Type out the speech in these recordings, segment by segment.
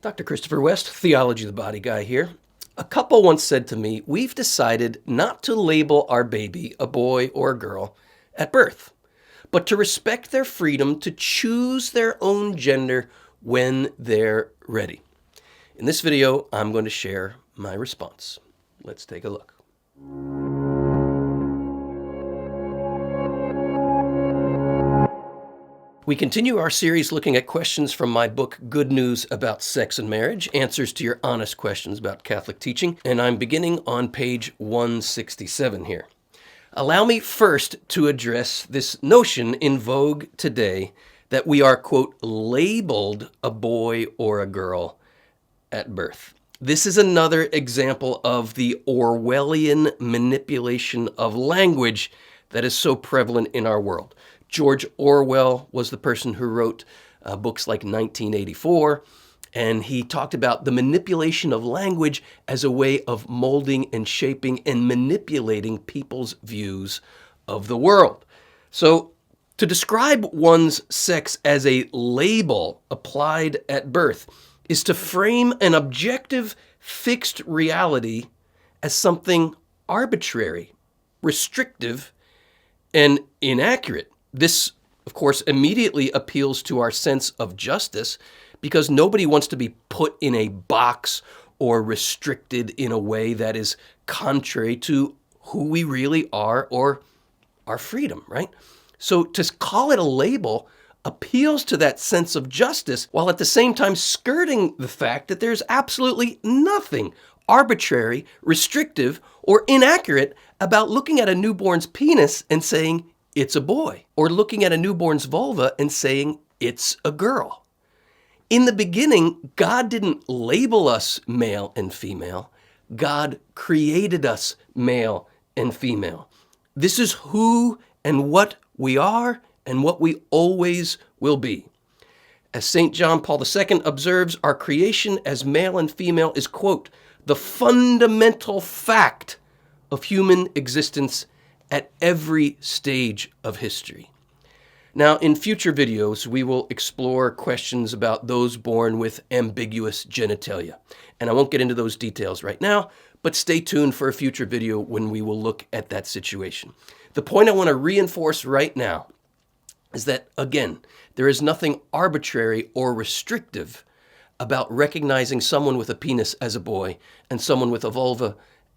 Dr. Christopher West, Theology, the Body Guy here. A couple once said to me, we've decided not to label our baby a boy or a girl at birth, but to respect their freedom to choose their own gender when they're ready. In this video, I'm going to share my response. Let's take a look. We continue our series looking at questions from my book, Good News About Sex and Marriage, Answers to Your Honest Questions About Catholic Teaching, and I'm beginning on page 167 here. Allow me first to address this notion in vogue today that we are, quote, labeled a boy or a girl at birth. This is another example of the Orwellian manipulation of language that is so prevalent in our world. George Orwell was the person who wrote books like 1984, and he talked about the manipulation of language as a way of molding and shaping and manipulating people's views of the world. So to describe one's sex as a label applied at birth is to frame an objective, fixed reality as something arbitrary, restrictive, and inaccurate. This, of course, immediately appeals to our sense of justice because nobody wants to be put in a box or restricted in a way that is contrary to who we really are or our freedom, right? So to call it a label appeals to that sense of justice while at the same time skirting the fact that there's absolutely nothing arbitrary, restrictive, or inaccurate about looking at a newborn's penis and saying, it's a boy, or looking at a newborn's vulva and saying, it's a girl. In the beginning, God didn't label us male and female. God created us male and female. This is who and what we are and what we always will be. As St. John Paul II observes, our creation as male and female is, quote, the fundamental fact of human existence at every stage of history. Now, in future videos, we will explore questions about those born with ambiguous genitalia. And I won't get into those details right now, but stay tuned for a future video when we will look at that situation. The point I want to reinforce right now is that, again, there is nothing arbitrary or restrictive about recognizing someone with a penis as a boy and someone with a vulva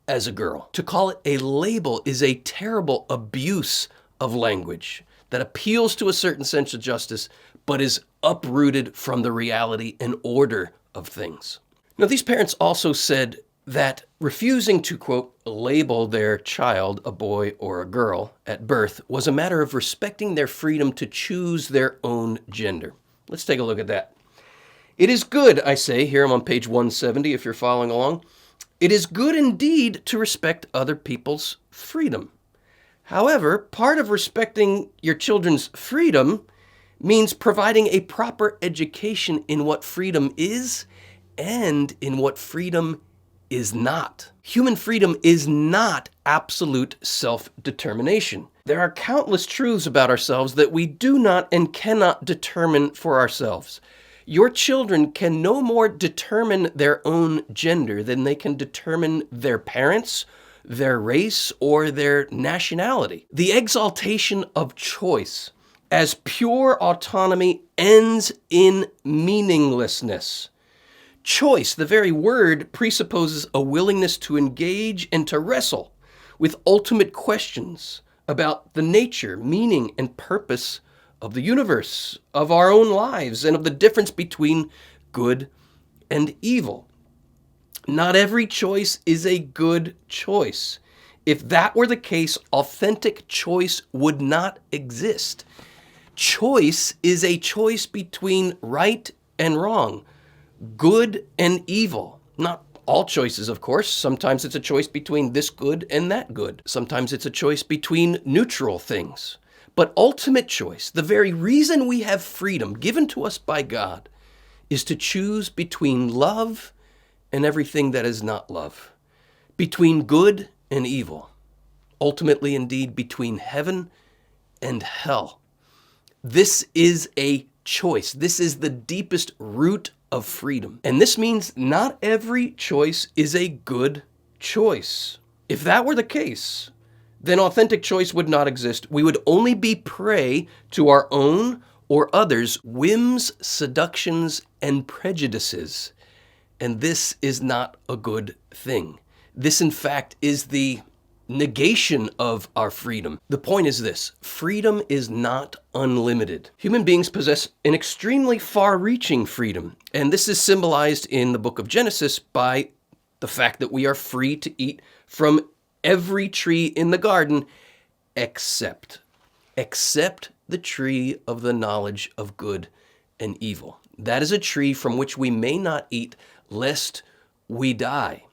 as a girl. To call it a label is a terrible abuse of language that appeals to a certain sense of justice, but is uprooted from the reality and order of things. Now, these parents also said that refusing to, quote, label their child a boy or a girl at birth was a matter of respecting their freedom to choose their own gender. Let's take a look at that. It is good, I say, here I'm on page 170 if you're following along, it is good indeed to respect other people's freedom. However, part of respecting your children's freedom means providing a proper education in what freedom is and in what freedom is not. Human freedom is not absolute self-determination. There are countless truths about ourselves that we do not and cannot determine for ourselves. Your children can no more determine their own gender than they can determine their parents, their race, or their nationality. The exaltation of choice as pure autonomy ends in meaninglessness. Choice, the very word, presupposes a willingness to engage and to wrestle with ultimate questions about the nature, meaning, and purpose of the universe, of our own lives, and of the difference between good and evil. Not every choice is a good choice. If that were the case, authentic choice would not exist. Choice is a choice between right and wrong, good and evil. Not all choices, of course. Sometimes it's a choice between this good and that good. Sometimes it's a choice between neutral things. But ultimate choice, the very reason we have freedom given to us by God, is to choose between love and everything that is not love, between good and evil, ultimately indeed between heaven and hell. This is a choice. This is the deepest root of freedom. And this means not every choice is a good choice. If that were the case, then authentic choice would not exist. We would only be prey to our own or others' whims, seductions, and prejudices. And this is not a good thing. This, in fact, is the negation of our freedom. The point is this: freedom is not unlimited. Human beings possess an extremely far-reaching freedom, and this is symbolized in the book of Genesis by the fact that we are free to eat from every tree in the garden except the tree of the knowledge of good and evil. That is a tree from which we may not eat lest we die.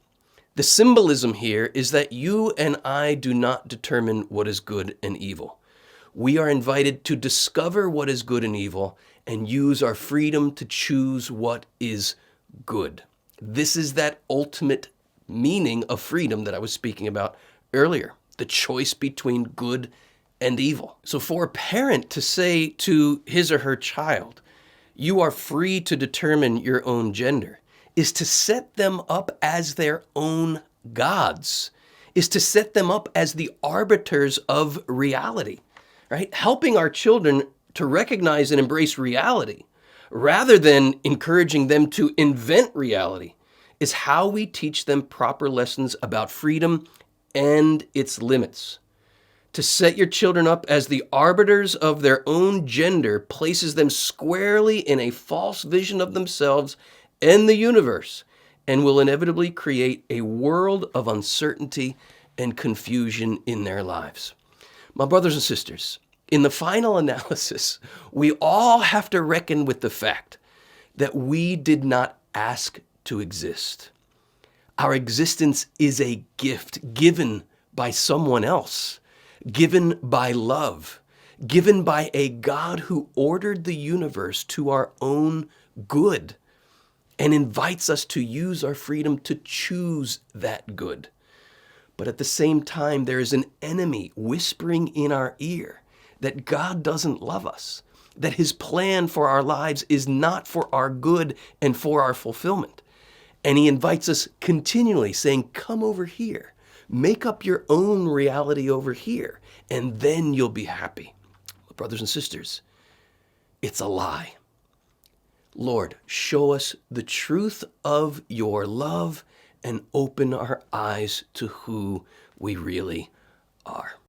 The symbolism here is that you and I do not determine what is good and evil. We are invited to discover what is good and evil and use our freedom to choose what is good. This is that ultimate meaning of freedom that I was speaking about earlier, the choice between good and evil. So for a parent to say to his or her child, "You are free to determine your own gender," is to set them up as their own gods, is to set them up as the arbiters of reality, right? Helping our children to recognize and embrace reality rather than encouraging them to invent reality is how we teach them proper lessons about freedom and its limits. To set your children up as the arbiters of their own gender places them squarely in a false vision of themselves and the universe, and will inevitably create a world of uncertainty and confusion in their lives. My brothers and sisters, in the final analysis, we all have to reckon with the fact that we did not ask to exist. Our existence is a gift given by someone else, given by love, given by a God who ordered the universe to our own good and invites us to use our freedom to choose that good. But at the same time, there is an enemy whispering in our ear that God doesn't love us, that his plan for our lives is not for our good and for our fulfillment. And he invites us continually, saying, "Come over here, make up your own reality over here, and then you'll be happy." Brothers and sisters, it's a lie. Lord, show us the truth of your love and open our eyes to who we really are.